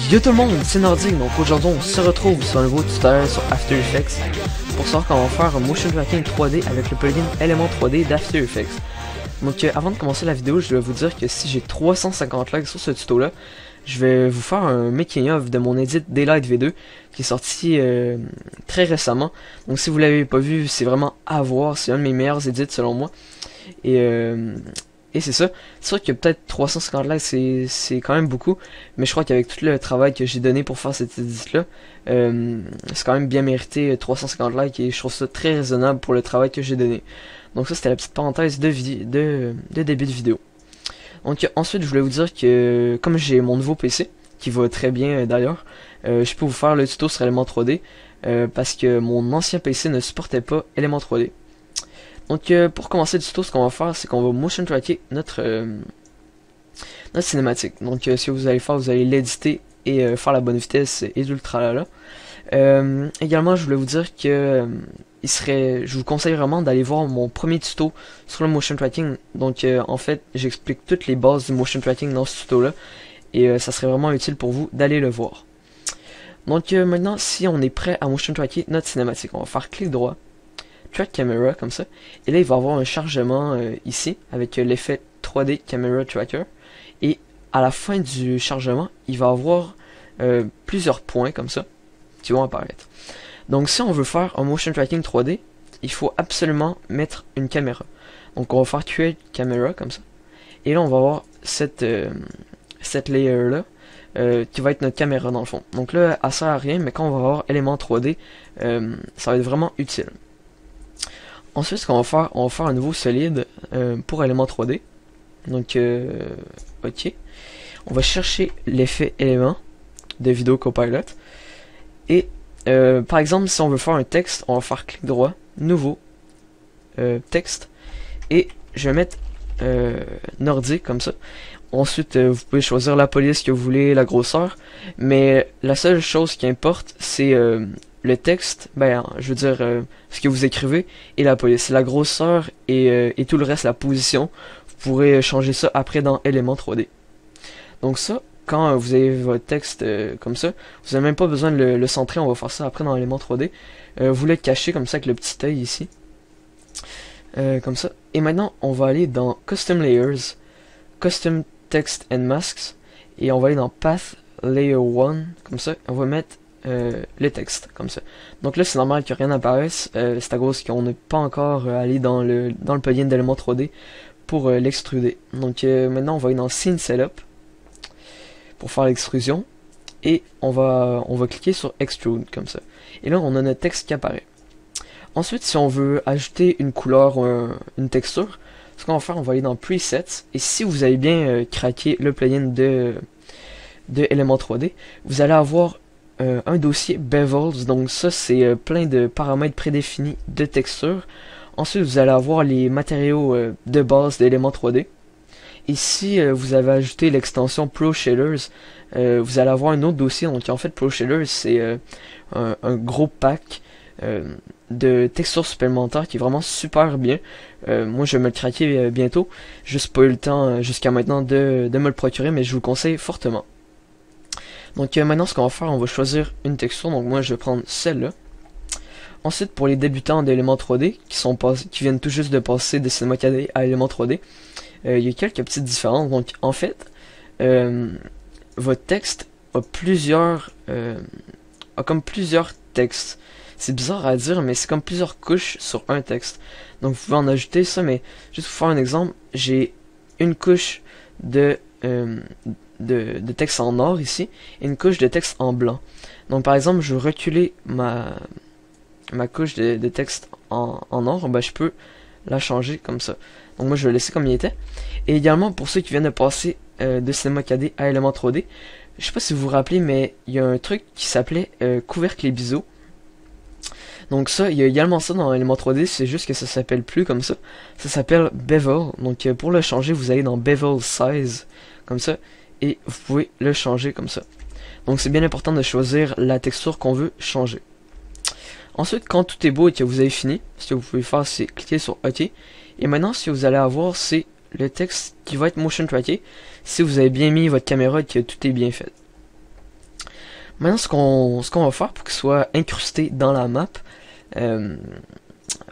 Yo tout le monde, c'est Nordique, donc aujourd'hui on se retrouve sur un nouveau tutoriel sur After Effects pour savoir comment faire un motion tracking 3D avec le plugin Element 3D d'After Effects. Donc avant de commencer la vidéo, je dois vous dire que si j'ai 350 likes sur ce tuto là, je vais vous faire un making of de mon edit Daylight V2 qui est sorti très récemment. Donc si vous l'avez pas vu, c'est vraiment à voir, c'est un de mes meilleurs edits selon moi. Et c'est ça. C'est sûr que peut-être 350 likes c'est quand même beaucoup, mais je crois qu'avec tout le travail que j'ai donné pour faire cet edit là, c'est quand même bien mérité 350 likes et je trouve ça très raisonnable pour le travail que j'ai donné. Donc ça c'était la petite parenthèse de début de vidéo. Donc ensuite je voulais vous dire que comme j'ai mon nouveau PC, qui va très bien d'ailleurs, je peux vous faire le tuto sur Element 3D, parce que mon ancien PC ne supportait pas Element 3D. Donc pour commencer le tuto, ce qu'on va faire, c'est qu'on va motion tracker notre cinématique. Donc ce que vous allez faire, vous allez l'éditer et faire la bonne vitesse et l'ultralala. Également, je voulais vous dire que je vous conseille vraiment d'aller voir mon premier tuto sur le motion tracking. Donc en fait, j'explique toutes les bases du motion tracking dans ce tuto là, et ça serait vraiment utile pour vous d'aller le voir. Donc maintenant, si on est prêt à motion tracker notre cinématique, on va faire clic droit, Track Camera comme ça, et là il va y avoir un chargement ici avec l'effet 3D Camera Tracker, et à la fin du chargement il va y avoir plusieurs points comme ça qui vont apparaître. Donc si on veut faire un motion tracking 3D, il faut absolument mettre une caméra. Donc on va faire Create Camera comme ça, et là on va avoir cette layer là qui va être notre caméra dans le fond. Donc là elle sert à rien, mais quand on va avoir élément 3D, ça va être vraiment utile. Ensuite, ce qu'on va faire, on va faire un nouveau solide pour élément 3D. Donc, ok. On va chercher l'effet élément de Video Copilot. Et, par exemple, si on veut faire un texte, on va faire clic droit, nouveau, texte. Et je vais mettre nordique comme ça. Ensuite, vous pouvez choisir la police que vous voulez, la grosseur. Mais la seule chose qui importe, c'est le texte, je veux dire ce que vous écrivez et la police, la grosseur et tout le reste, la position. Vous pourrez changer ça après dans Element 3D. Donc ça, quand vous avez votre texte comme ça, vous n'avez même pas besoin de le centrer, on va faire ça après dans Element 3D. Vous le cachez comme ça avec le petit œil ici. Comme ça. Et maintenant, on va aller dans Custom Layers, Custom Text and Masks, et on va aller dans Path Layer 1, comme ça, on va mettre le texte, comme ça. Donc là, c'est normal que rien n'apparaisse, c'est à cause qu'on n'est pas encore allé dans le plugin d'Element 3D pour l'extruder. Donc maintenant, on va aller dans Scene Setup pour faire l'extrusion, et on va cliquer sur Extrude, comme ça. Et là, on a notre texte qui apparaît. Ensuite, si on veut ajouter une couleur ou une texture, ce qu'on va faire, on va aller dans Presets, et si vous avez bien craqué le plugin de Element 3D, vous allez avoir un dossier Bevels, donc ça c'est plein de paramètres prédéfinis de texture. Ensuite vous allez avoir les matériaux de base d'éléments 3D. Et si vous avez ajouté l'extension Pro Shaders, vous allez avoir un autre dossier. Donc en fait Pro Shaders c'est un gros pack de textures supplémentaires qui est vraiment super bien. Moi je vais me le craquer bientôt, juste pas eu le temps jusqu'à maintenant de me le procurer, mais je vous le conseille fortement. Donc maintenant ce qu'on va faire, on va choisir une texture, donc moi je vais prendre celle-là. Ensuite pour les débutants d'Element 3D qui viennent tout juste de passer de Cinema 4D à Element 3D, il y a quelques petites différences. Donc en fait, votre texte a comme plusieurs textes. C'est bizarre à dire, mais c'est comme plusieurs couches sur un texte. Donc vous pouvez en ajouter ça, mais juste pour faire un exemple, j'ai une couche de texte en or ici et une couche de texte en blanc. Donc par exemple, je veux reculer ma couche de texte en or, je peux la changer comme ça. Donc moi je vais laisser comme il était. Et également pour ceux qui viennent de passer de Cinema 4D à Element 3D, je sais pas si vous vous rappelez, mais il y a un truc qui s'appelait couvercle et biseau. Donc ça, il y a également ça dans Element 3D, c'est juste que ça s'appelle plus comme ça. Ça s'appelle Bevel. Donc pour le changer, vous allez dans Bevel Size, comme ça, et vous pouvez le changer comme ça. Donc c'est bien important de choisir la texture qu'on veut changer. Ensuite, quand tout est beau et que vous avez fini, ce que vous pouvez faire, c'est cliquer sur OK. Et maintenant, ce que vous allez avoir, c'est le texte qui va être motion tracké si vous avez bien mis votre caméra et que tout est bien fait. Maintenant, ce qu'on va faire pour qu'il soit incrusté dans la map, euh,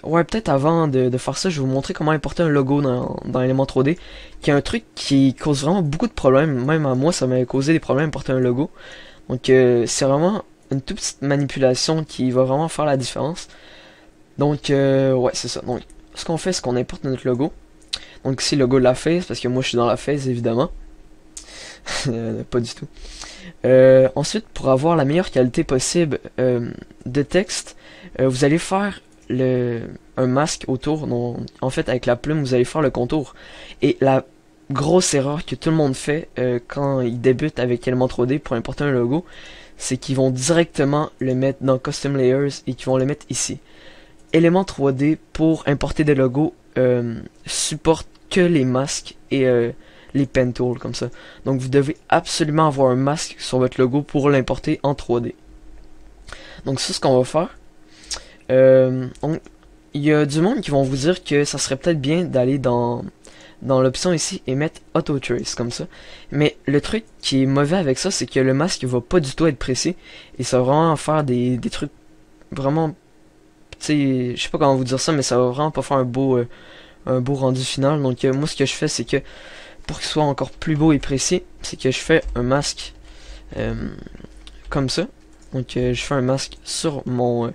ouais, peut-être avant de faire ça, je vais vous montrer comment importer un logo dans Element 3D, qui est un truc qui cause vraiment beaucoup de problèmes. Même à moi, ça m'a causé des problèmes importer un logo. Donc, c'est vraiment une toute petite manipulation qui va vraiment faire la différence. Donc, ouais, c'est ça. Donc, ce qu'on fait, c'est qu'on importe notre logo. Donc, ici, le logo de la phase, parce que moi, je suis dans la phase, évidemment. Pas du tout. Ensuite, pour avoir la meilleure qualité possible de texte, vous allez faire un masque autour. Donc, en fait, avec la plume, vous allez faire le contour. Et la grosse erreur que tout le monde fait quand ils débutent avec Element 3D pour importer un logo, c'est qu'ils vont directement le mettre dans Custom Layers et qu'ils vont le mettre ici. Element 3D pour importer des logos supporte que les masques et les pen tools comme ça. Donc vous devez absolument avoir un masque sur votre logo pour l'importer en 3D. Donc c'est ce qu'on va faire. Il y a du monde qui vont vous dire que ça serait peut-être bien d'aller dans l'option ici et mettre Auto Trace comme ça. Mais le truc qui est mauvais avec ça, c'est que le masque va pas du tout être précis et ça va vraiment faire des trucs vraiment, tu sais, je sais pas comment vous dire ça, mais ça va vraiment pas faire un beau rendu final. Donc moi ce que je fais, c'est que pour qu'il soit encore plus beau et précis, c'est que je fais un masque comme ça. Donc je fais un masque sur mon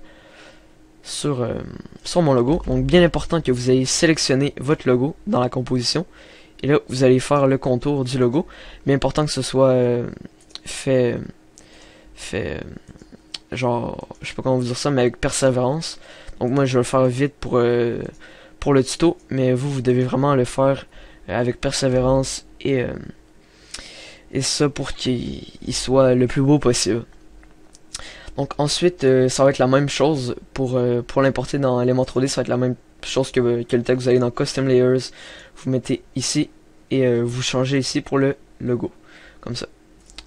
logo. Donc bien important que vous ayez sélectionné votre logo dans la composition. Et là, vous allez faire le contour du logo. Bien important que ce soit fait genre, je sais pas comment vous dire ça, mais avec persévérance. Donc moi, je vais le faire vite pour le tuto, mais vous devez vraiment le faire avec persévérance et ça pour qu'il soit le plus beau possible. Donc ensuite, ça va être la même chose pour l'importer dans Element 3D, ça va être la même chose que le texte. Vous allez dans Custom Layers, vous mettez ici et vous changez ici pour le logo, comme ça.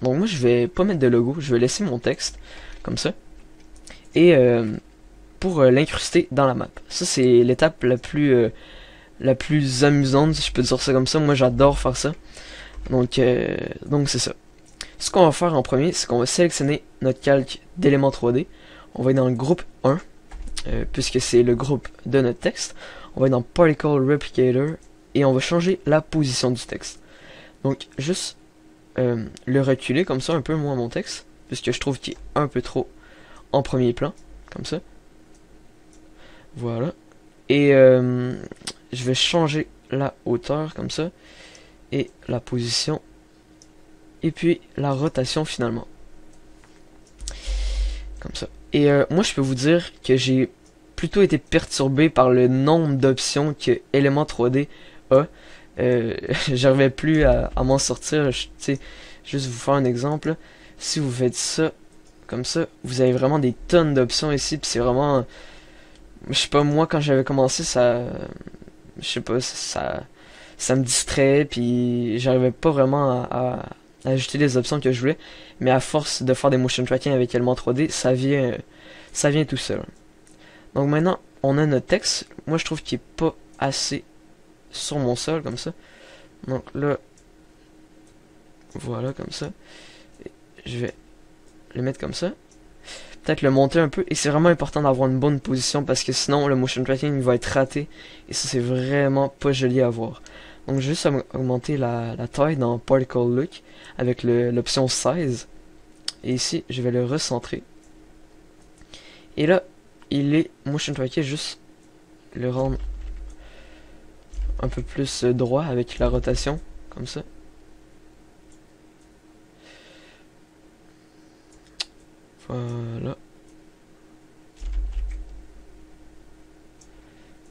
Donc moi je vais pas mettre de logo, je vais laisser mon texte comme ça et pour l'incruster dans la map. Ça c'est l'étape la plus amusante, si je peux dire ça comme ça. Moi j'adore faire ça. Donc c'est ça. Ce qu'on va faire en premier, c'est qu'on va sélectionner notre calque d'éléments 3D. On va aller dans le groupe 1, puisque c'est le groupe de notre texte. On va aller dans Particle Replicator et on va changer la position du texte. Donc juste le reculer comme ça un peu moins mon texte, puisque je trouve qu'il est un peu trop en premier plan, comme ça. Voilà. Et je vais changer la hauteur comme ça et la position et puis la rotation finalement comme ça. Et moi je peux vous dire que j'ai plutôt été perturbé par le nombre d'options que Element 3D a. J'arrivais plus à m'en sortir. Tu sais, juste vous faire un exemple. Si vous faites ça comme ça, vous avez vraiment des tonnes d'options ici, puis c'est vraiment, je sais pas, moi quand j'avais commencé, je sais pas, ça me distrait, puis j'arrivais pas vraiment à ajouter les options que je voulais, mais à force de faire des motion tracking avec Element 3D, ça vient tout seul. Donc maintenant, on a notre texte. Moi, je trouve qu'il est pas assez sur mon sol, comme ça. Donc là, voilà, comme ça. Et je vais le mettre comme ça. Peut-être le monter un peu. Et c'est vraiment important d'avoir une bonne position parce que sinon, le motion tracking va être raté. Et ça, c'est vraiment pas joli à voir. Donc, je vais juste augmenter la taille dans Particle Look avec l'option Size. Et ici, je vais le recentrer. Et là, il est motion tracké, juste le rendre un peu plus droit avec la rotation, comme ça. Voilà.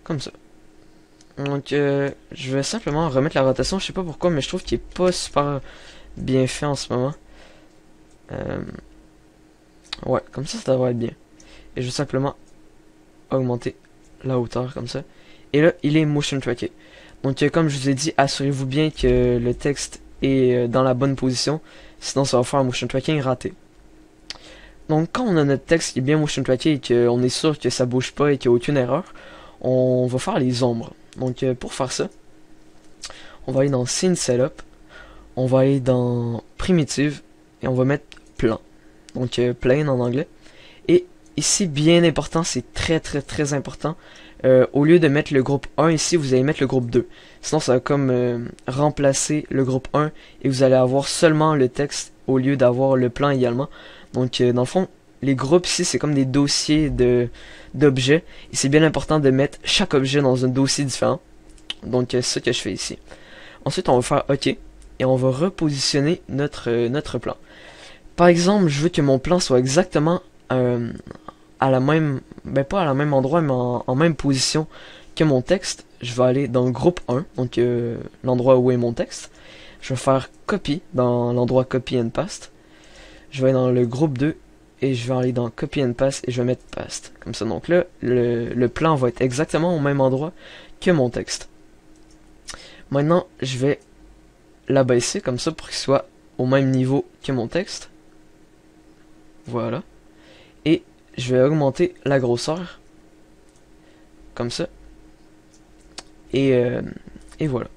Comme ça. Donc, je vais simplement remettre la rotation. Je sais pas pourquoi, mais je trouve qu'il est pas super bien fait en ce moment. Ouais, comme ça devrait être bien. Et je vais simplement augmenter la hauteur, comme ça. Et là, il est motion tracké. Donc, comme je vous ai dit, assurez-vous bien que le texte est dans la bonne position. Sinon, ça va faire un motion tracking raté. Donc, quand on a notre texte qui est bien motion tracké et qu'on est sûr que ça bouge pas et qu'il n'y a aucune erreur, on va faire les ombres. Donc, pour faire ça, on va aller dans Scene Setup, on va aller dans Primitive et on va mettre Plan. donc plain en anglais. Et ici, bien important, c'est très important. Au lieu de mettre le groupe 1 ici, vous allez mettre le groupe 2. Sinon, ça va comme remplacer le groupe 1 et vous allez avoir seulement le texte au lieu d'avoir le plan également. Donc, dans le fond, les groupes ici, c'est comme des dossiers d'objets. Et c'est bien important de mettre chaque objet dans un dossier différent. Donc, c'est ce que je fais ici. Ensuite, on va faire OK et on va repositionner notre plan. Par exemple, je veux que mon plan soit exactement à la même, pas à la même endroit, mais en même position que mon texte. Je vais aller dans le groupe 1, donc l'endroit où est mon texte. Je vais faire copy dans l'endroit copy and paste. Je vais aller dans le groupe 2 et je vais aller dans copy and paste et je vais mettre paste. Comme ça, donc là, le plan va être exactement au même endroit que mon texte. Maintenant, je vais l'abaisser comme ça pour qu'il soit au même niveau que mon texte. Voilà. Et je vais augmenter la grosseur. Comme ça. Et voilà.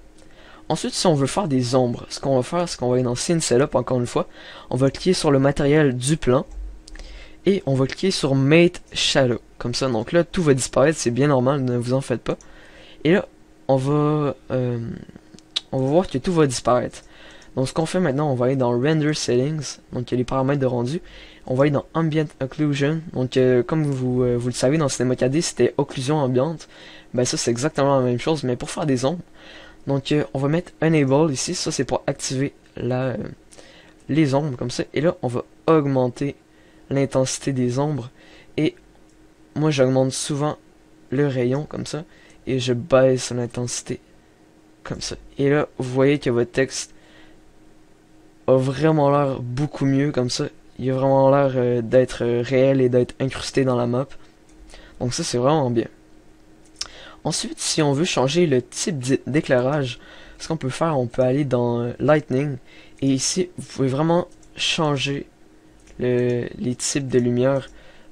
Ensuite, si on veut faire des ombres, ce qu'on va faire, c'est qu'on va aller dans Scene Setup, encore une fois. On va cliquer sur le matériel du plan. Et on va cliquer sur Mate Shadow. Comme ça, donc là, tout va disparaître, c'est bien normal, ne vous en faites pas. Et là, on va voir que tout va disparaître. Donc ce qu'on fait maintenant, on va aller dans Render Settings, donc il y a les paramètres de rendu. On va aller dans Ambient Occlusion, donc comme vous le savez dans Cinema 4D, c'était occlusion ambiante. Ben ça c'est exactement la même chose, mais pour faire des ombres. Donc on va mettre Enable ici, ça c'est pour activer les ombres comme ça. Et là on va augmenter l'intensité des ombres. Et moi j'augmente souvent le rayon comme ça. Et je baisse l'intensité comme ça. Et là vous voyez que votre texte a vraiment l'air beaucoup mieux comme ça. Il a vraiment l'air d'être réel et d'être incrusté dans la map. Donc ça c'est vraiment bien. Ensuite, si on veut changer le type d'éclairage, ce qu'on peut faire, on peut aller dans Lightning. Et ici, vous pouvez vraiment changer les types de lumière.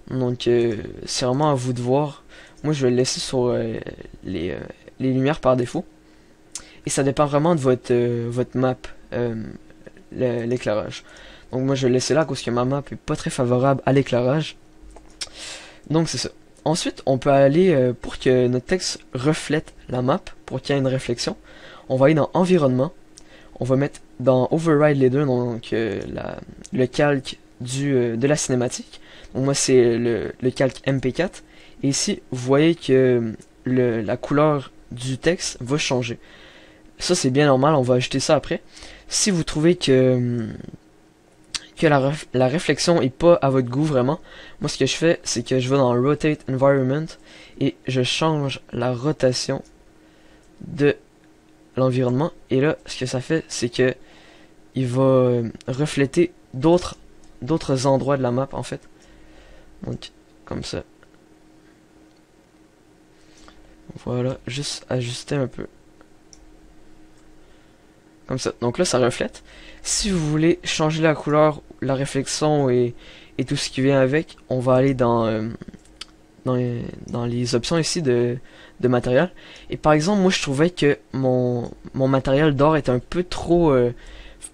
Donc c'est vraiment à vous de voir. Moi je vais le laisser sur les lumières par défaut. Et ça dépend vraiment de votre map, l'éclairage. Donc moi je vais le laisser là parce que ma map est pas très favorable à l'éclairage. Donc c'est ça. Ensuite on peut aller pour que notre texte reflète la map, pour qu'il y ait une réflexion. On va aller dans Environnement. On va mettre dans Override les deux, donc le calque de la cinématique. Donc moi c'est le calque MP4. Et ici vous voyez que la couleur du texte va changer. Ça c'est bien normal, on va ajouter ça après. Si vous trouvez que la réflexion est pas à votre goût vraiment, moi ce que je fais c'est que je vais dans Rotate Environment et je change la rotation de l'environnement. Et là ce que ça fait c'est que il va refléter d'autres endroits de la map en fait. Donc comme ça. Voilà, juste ajuster un peu. Comme ça. Donc là, ça reflète. Si vous voulez changer la couleur, la réflexion et tout ce qui vient avec, on va aller dans les options ici de matériel. Et par exemple, moi, je trouvais que mon matériel d'or était un peu trop...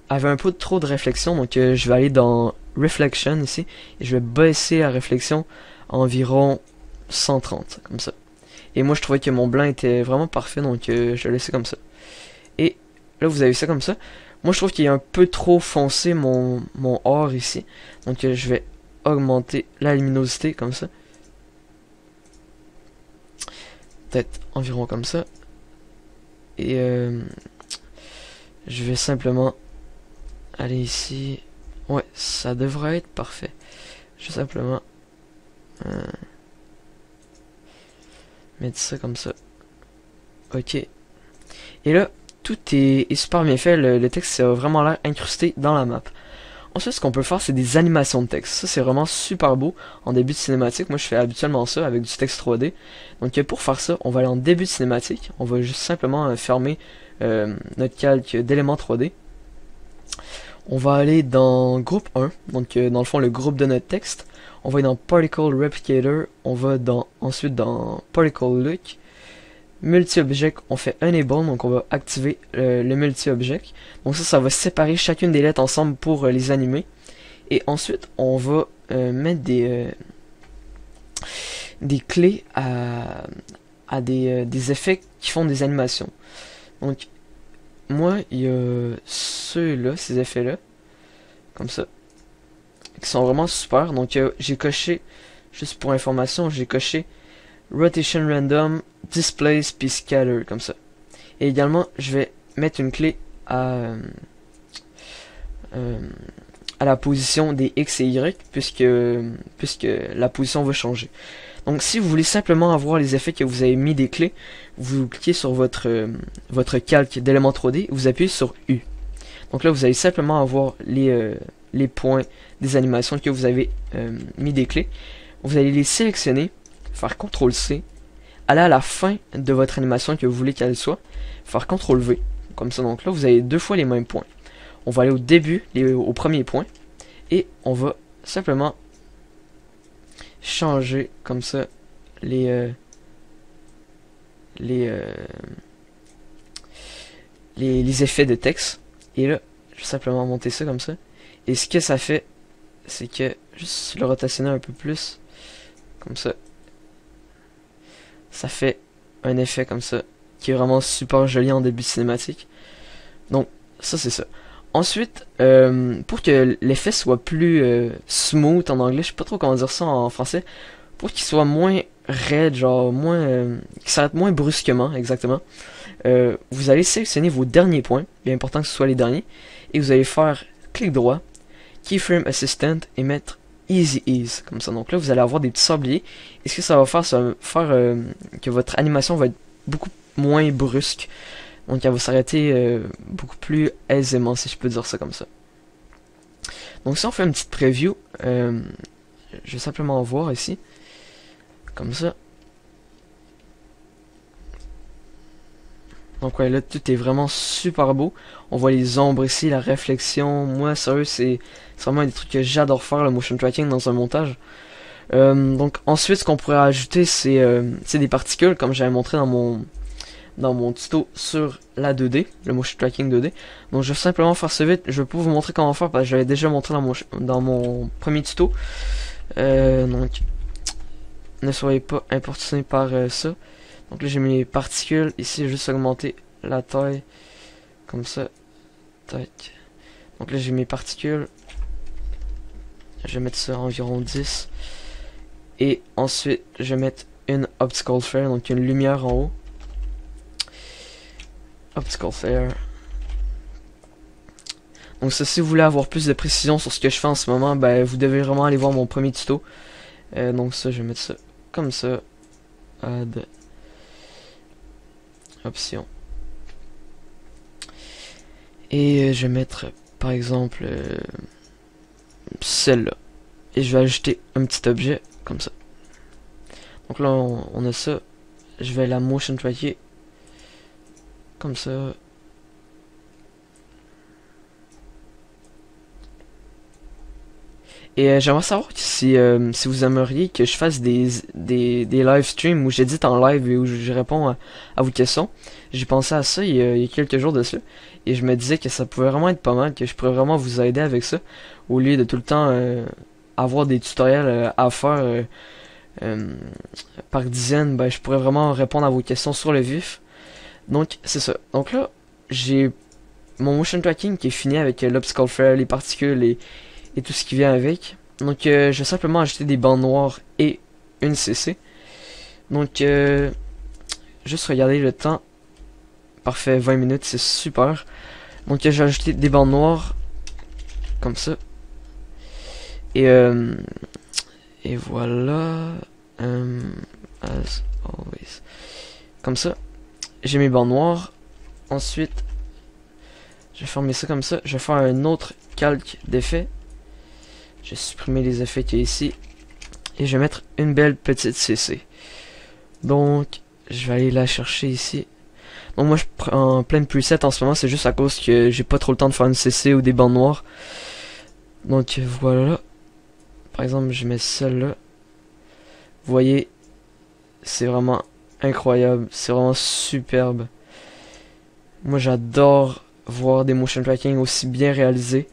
avait un peu trop de réflexion. Donc, je vais aller dans Reflection ici. Et je vais baisser la réflexion à environ 130. Comme ça. Et moi, je trouvais que mon blanc était vraiment parfait. Donc, je le laissais comme ça. Et là, vous avez ça comme ça. Moi, je trouve qu'il est un peu trop foncé mon or ici. Donc, je vais augmenter la luminosité comme ça. Peut-être environ comme ça. Et je vais simplement aller ici. Ouais, ça devrait être parfait. Je vais simplement mettre ça comme ça. Ok. Et là, tout est super bien fait, le texte a vraiment l'air incrusté dans la map. Ensuite, ce qu'on peut faire, c'est des animations de texte. Ça, c'est vraiment super beau en début de cinématique. Moi, je fais habituellement ça avec du texte 3D. Donc, pour faire ça, on va aller en début de cinématique. On va juste simplement fermer notre calque d'éléments 3D. On va aller dans groupe 1, donc dans le fond, le groupe de notre texte. On va aller dans Particle Replicator. On va ensuite dans Particle Look. Multi-object, on fait Enable, donc on va activer le multi-object. Donc ça va séparer chacune des lettres ensemble pour les animer. Et ensuite, on va mettre des clés à des effets qui font des animations. Donc, moi, il y a ceux-là, ces effets-là, comme ça, qui sont vraiment super. Donc, j'ai coché, juste pour information, j'ai coché Rotation Random, Displace, puis Scatter, comme ça. Et également, je vais mettre une clé à la position des X et Y, puisque la position va changer. Donc si vous voulez simplement avoir les effets que vous avez mis des clés, vous cliquez sur votre calque d'éléments 3D, vous appuyez sur U. Donc là vous allez simplement avoir les points des animations que vous avez mis des clés. Vous allez les sélectionner, faire CTRL-C, aller à la fin de votre animation que vous voulez qu'elle soit, faire CTRL-V, comme ça. Donc là vous avez deux fois les mêmes points. On va aller au début, au premier point, et on va simplement changer comme ça les effets de texte. Et là, je vais simplement monter ça comme ça. Et ce que ça fait, c'est que juste le rotationner un peu plus, comme ça, ça fait un effet comme ça, qui est vraiment super joli en début de cinématique. Donc, ça c'est ça. Ensuite, pour que l'effet soit plus smooth en anglais, je sais pas trop comment dire ça en français, pour qu'il soit moins raide, genre moins, qu'il s'arrête moins brusquement, exactement, vous allez sélectionner vos derniers points, bien important que ce soit les derniers, et vous allez faire clic droit, Keyframe Assistant, et mettre Easy Ease, comme ça. Donc là, vous allez avoir des petits sabliers, et ce que ça va faire que votre animation va être beaucoup moins brusque. Donc elle va s'arrêter beaucoup plus aisément, si je peux dire ça comme ça. Donc si on fait une petite preview, je vais simplement voir ici, comme ça. Donc ouais, là tout est vraiment super beau. On voit les ombres ici, la réflexion. Moi sérieux, c'est vraiment des trucs que j'adore faire, le motion tracking dans un montage. Donc ensuite ce qu'on pourrait ajouter, c'est des particules, comme j'avais montré dans mon tuto sur la 2D, le motion tracking 2D. Donc je vais simplement faire ça vite, je vais pas vous montrer comment faire parce que j'avais déjà montré dans mon premier tuto. Donc ne soyez pas importunés par ça. Donc là j'ai mis les particules, ici j'ai juste augmenté la taille, comme ça. Tac. Donc là j'ai mes particules, je vais mettre ça à environ 10. Et ensuite je vais mettre une optical flare, donc une lumière en haut. Optical flare. Donc ça, si vous voulez avoir plus de précision sur ce que je fais en ce moment, ben vous devez vraiment aller voir mon premier tuto. Donc ça, je vais mettre ça comme ça. Add option. Et je vais mettre par exemple celle-là. Et je vais ajouter un petit objet comme ça. Donc là on a ça. Je vais la motion tracker comme ça. Et j'aimerais savoir si vous aimeriez que je fasse des live streams où j'édite en live et où je réponds à vos questions. J'ai pensé à ça il y a quelques jours de cela. Et je me disais que ça pouvait vraiment être pas mal, que je pourrais vraiment vous aider avec ça. Au lieu de tout le temps avoir des tutoriels à faire par dizaines, ben je pourrais vraiment répondre à vos questions sur le vif. Donc c'est ça. Donc là, j'ai mon motion tracking qui est fini avec l'optical flare, les particules et tout ce qui vient avec. Donc je vais simplement ajouter des bandes noires et une CC. Donc juste regarder le temps. Parfait, 20 minutes, c'est super. Donc j'ai ajouté des bandes noires comme ça. Et voilà. As always. Comme ça. J'ai mes bandes noires. Ensuite, je vais fermer ça comme ça. Je vais faire un autre calque d'effets. Je vais supprimer les effets qu'il y a ici. Et je vais mettre une belle petite CC. Donc, je vais aller la chercher ici. Donc moi je prends plein de presets en ce moment. C'est juste à cause que j'ai pas trop le temps de faire une CC ou des bandes noires. Donc voilà. Par exemple, je mets celle-là. Vous voyez, c'est vraiment incroyable. C'est vraiment superbe. Moi j'adore voir des motion tracking aussi bien réalisés.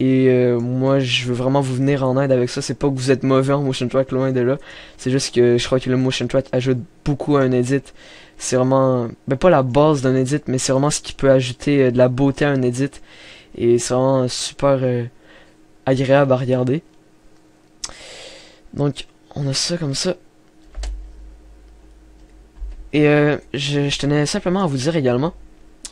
Et moi, je veux vraiment vous venir en aide avec ça. C'est pas que vous êtes mauvais en motion track, loin de là. C'est juste que je crois que le motion track ajoute beaucoup à un edit. C'est vraiment, ben pas la base d'un edit, mais c'est vraiment ce qui peut ajouter de la beauté à un edit. Et c'est vraiment super agréable à regarder. Donc, on a ça comme ça. Et je tenais simplement à vous dire également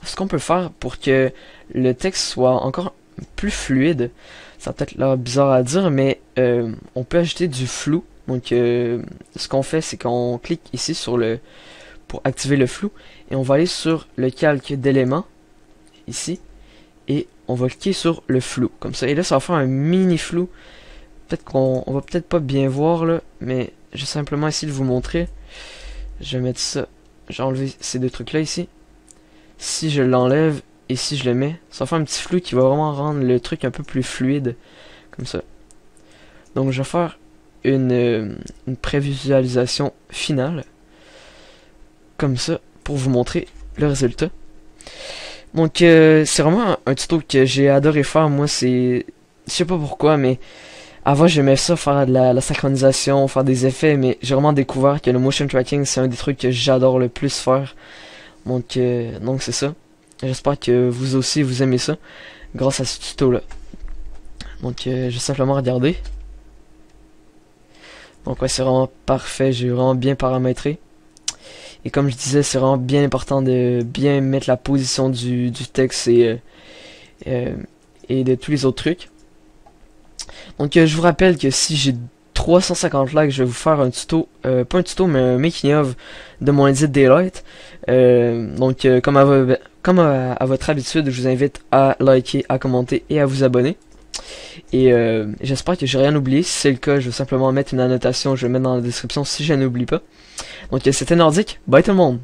ce qu'on peut faire pour que le texte soit encore plus fluide. Ça va peut-être l'air bizarre à dire, mais on peut ajouter du flou. Donc, ce qu'on fait, c'est qu'on clique ici sur le pour activer le flou et on va aller sur le calque d'éléments ici et on va cliquer sur le flou comme ça. Et là, ça va faire un mini flou. Peut-être qu'on va peut-être pas bien voir là, mais je vais simplement essayer de vous montrer. Je vais mettre ça. J'ai enlevé ces deux trucs là ici. Si je l'enlève et si je le mets, ça va faire un petit flou qui va vraiment rendre le truc un peu plus fluide. Comme ça. Donc je vais faire une prévisualisation finale. Comme ça, pour vous montrer le résultat. Donc c'est vraiment un tuto que j'ai adoré faire. Moi c'est... Je sais pas pourquoi, mais... Avant, j'aimais ça, faire de la synchronisation, faire des effets, mais j'ai vraiment découvert que le motion tracking, c'est un des trucs que j'adore le plus faire. Donc c'est ça. J'espère que vous aussi, vous aimez ça, grâce à ce tuto-là. Donc, je vais simplement regarder. Donc, ouais, c'est vraiment parfait, j'ai vraiment bien paramétré. Et comme je disais, c'est vraiment bien important de bien mettre la position du texte et de tous les autres trucs. Donc je vous rappelle que si j'ai 350 likes, je vais vous faire un tuto, pas un tuto mais un making of de mon edit Daylight. Donc comme à votre habitude, je vous invite à liker, à commenter et à vous abonner. Et j'espère que j'ai rien oublié. Si c'est le cas, je vais simplement mettre une annotation, je vais mettre dans la description si je n'oublie pas. Donc c'était Nordique, bye tout le monde!